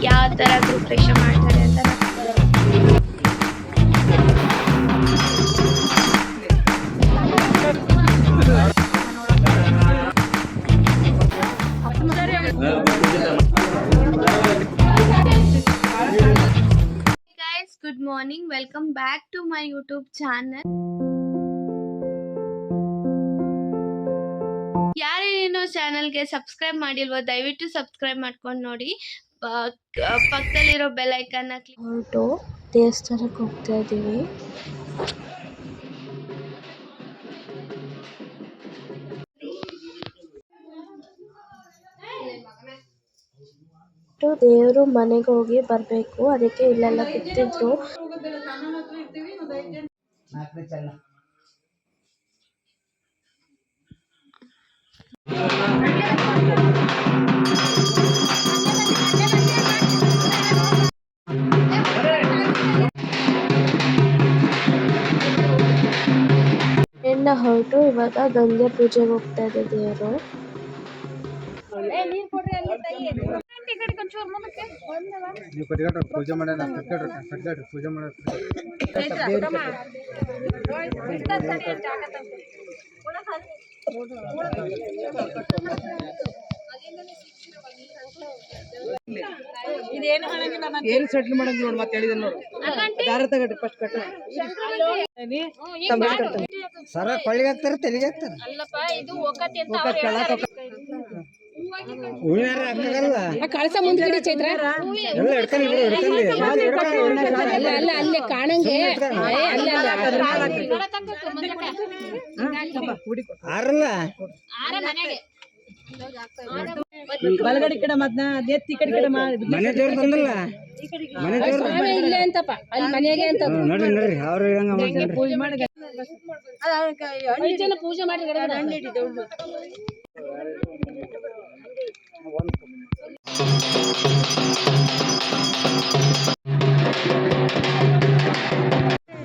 ಯಾವ ಥರ ಗೃಹಪ್ರವೇಶ ಮಾಡ್ತಾರೆ ಅಂತ guys, good morning. Welcome back to my YouTube channel. ಯಾರೇನೋ ಚಾನಲ್ಗೆ ಸಬ್ಸ್ಕ್ರೈಬ್ ಮಾಡಿಲ್ವೋ ದಯವಿಟ್ಟು ಸಬ್ಸ್ಕ್ರೈಬ್ ಮಾಡ್ಕೊಂಡು ನೋಡಿ. ಪಕ್ಕದಲ್ಲಿರೋ ಬೆಲ್ ಐಕನ್ನ ಕ್ಲಿಕ್ ಹೊರಟು ದೇವಸ್ಥಾನಕ್ಕೆ ಹೋಗ್ತಾ ಇದ್ದೀವಿ. ದೇವರು ಮನೆಗೆ ಹೋಗಿ ಬರಬೇಕು, ಅದಕ್ಕೆ ಇಲ್ಲೆಲ್ಲ ಬಿತ್ತಿದ್ರು. ಹೊರಟು ಇವಾಗ ಗಂಗೆ ಪೂಜೆಗೆ ಹೋಗ್ತಾ ಇದೆ ದೇವರು. ಪೂಜೆ ಮಾಡೋಣ ಪೂಜೆ ಏನು ಸೆಟ್ಲ್ ಮಾಡಂಗಿಲ್ಲ ನೋಡಿ. ಮತ್ತೆ ಹೇಳಿದ ನೋಡಿ ದಾರ ತಗಟ್ರಿ ಫಸ್ಟ್ ಕಟ್ಟ ಸರ ಕೊಳ್ಳಿಗೆ ಹಾಕ್ತಾರ ತೆಲಿಗೆ ಹಾಕ್ತಾರ ಕಳಸ ಮುಂದೆ ಚೈತ್ರ ಅಲ್ಲ ಅಲ್ಲೇ ಕಾಣಂಗೆ ಆರಲ್ಲ ಬಲಗಡೆ ಕಡೆ ಮದ್ನ ಎತ್ತಿ ಕಡೆ ಕಡೆ ಮನೆ ದೇವ್ರ ಬಂದಲ್ಲ ಮನೆ ದೇವ್ರ ಇಲ್ಲೇ ಅಂತಪ್ಪ ಅಲ್ಲಿ ಮನೆಗೆ ಅಂತ ನೋಡ್ರಿ ನೋಡ್ರಿ ಅವ್ರು ಪೂಜೆ ಮಾಡಿ ಪೂಜೆ ಮಾಡಿ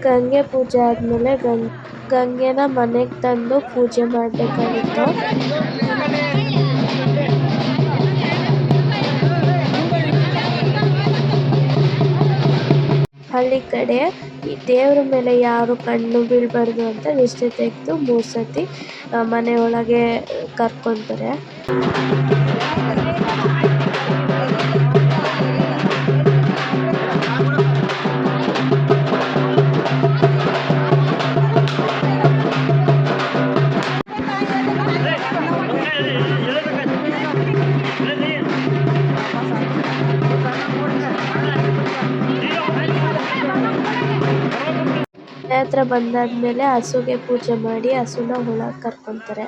ಗಂಗೆ ಪೂಜೆ ಆದ್ಮೇಲೆ ಗಂಗೆನ ಮನೆಗೆ ತಂದು ಪೂಜೆ ಮಾಡಬೇಕಾಗಿತ್ತು. ಹಳ್ಳಿ ಕಡೆ ಈ ದೇವ್ರ ಮೇಲೆ ಯಾರು ಕಣ್ಣು ಬೀಳಬಾರ್ದು ಅಂತ ದಿಷ್ಟಿ ತೆಗೆದು 3 ಸತಿ ಮನೆಯೊಳಗೆ ಕರ್ಕೊಂತಾರೆ. ಹತ್ರ ಬಂದಾದ್ಮೇಲೆ ಹಸುಗೆ ಪೂಜೆ ಮಾಡಿ ಹಸುನ ಒಳಗೆ ಕರ್ಕೊಂತಾರೆ.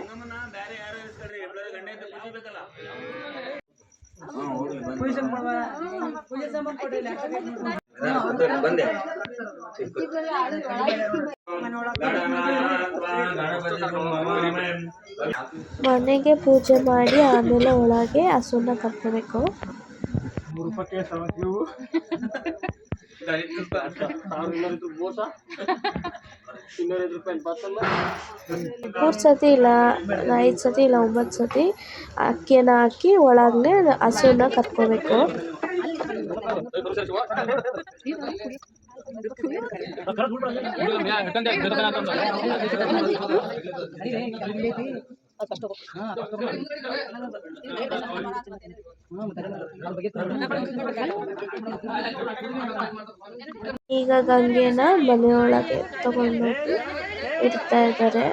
ಮನೆಗೆ ಪೂಜೆ ಮಾಡಿ ಆಮೇಲೆ ಒಳಗೆ ಹಸುನ ಕರ್ಕೋಬೇಕು. 3 ಸತಿ ಇಲ್ಲ 5 ಸತಿ ಇಲ್ಲ 9 ಸತಿ ಅಕ್ಕಿಯನ್ನು ಹಾಕಿ ಒಳಗನೆ ಹಸುನ ಕರ್ಕೋಬೇಕು. ಈಗ ಗಂಗೆನ ಮನೆಯೊಳಗೆ ತಗೊಂಡೋಗಿ ಇಡ್ತಾ ಇದ್ದಾರೆ.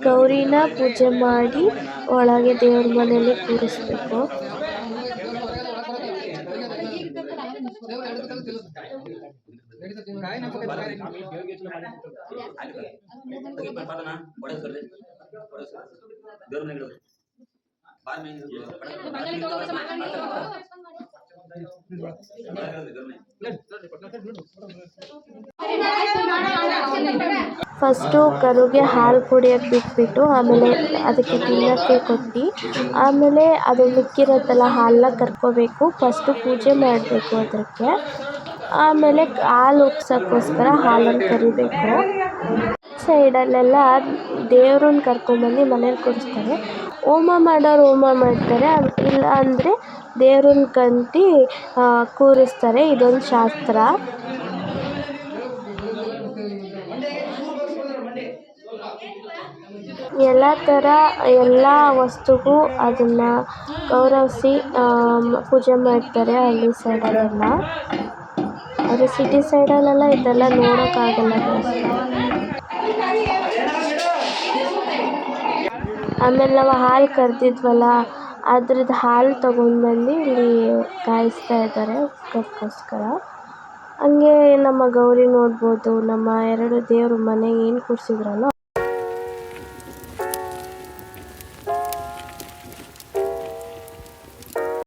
ಗೌರಿನ ಪೂಜೆ ಮಾಡಿ ಒಳಗೆ ದೇವ್ರ ಮನೆಯಲ್ಲಿ ಕೂರಿಸ್ಬೇಕು. ಫಸ್ಟು ಕರುಗೆ ಹಾಲು ಕುಡಿಯೋಕ್ಕೆ ಬಿಟ್ಬಿಟ್ಟು ಆಮೇಲೆ ಅದಕ್ಕೆ ತಿನ್ನೋಕ್ಕೆ ಕೊಟ್ಟು ಆಮೇಲೆ ಅದು ಮಿಕ್ಕಿರುತ್ತಲ್ಲ ಹಾಲನ್ನ ಕರ್ಕೋಬೇಕು. ಫಸ್ಟು ಪೂಜೆ ಮಾಡಬೇಕು ಅದಕ್ಕೆ. ಆಮೇಲೆ ಹಾಲು ಉಗ್ಸೋಕ್ಕೋಸ್ಕರ ಹಾಲನ್ನು ಕರಿಬೇಕು. ಸೈಡಲ್ಲೆಲ್ಲ ದೇವ್ರನ್ನ ಕರ್ಕೊಂಬಂದು ಮನೇಲಿ ಕೂರಿಸ್ತಾರೆ. ಹೋಮ ಮಾಡೋರು ಹೋಮ ಮಾಡ್ತಾರೆ, ಇಲ್ಲ ಅಂದರೆ ದೇವ್ರನ್ನ ಕಂಡು ಕೂರಿಸ್ತಾರೆ. ಇದೊಂದು ಶಾಸ್ತ್ರ. ಎಲ್ಲ ವಸ್ತುಗೂ ಅದನ್ನು ಗೌರವಿಸಿ ಪೂಜೆ ಮಾಡ್ತಾರೆ ಹಳ್ಳಿ ಸೈಡಲ್ಲೆಲ್ಲ. ಆದರೆ ಸಿಟಿ ಸೈಡಲ್ಲೆಲ್ಲ ಇದೆಲ್ಲ ನೋಡೋಕ್ಕಾಗಲ್ಲ ಜಾಸ್ತಿ. ಆಮೇಲೆ ನಾವು ಹಾಲು ಕರೆದಿದ್ವಲ್ಲ, ಅದ್ರದ್ದು ಹಾಲು ತೊಗೊಂಡ್ಬಂದು ಇಲ್ಲಿ ಕಾಯಿಸ್ತಾ ಇದ್ದಾರೆ ಉಗ್ಸೋಕ್ಕೋಸ್ಕರ. ಹಂಗೆ ನಮ್ಮ ಗೌರಿ ನೋಡ್ಬೋದು, ನಮ್ಮ 2 ದೇವರು ಮನೆಗೆ ಏನು ಕೂರಿಸಿದ್ರಲ್ಲ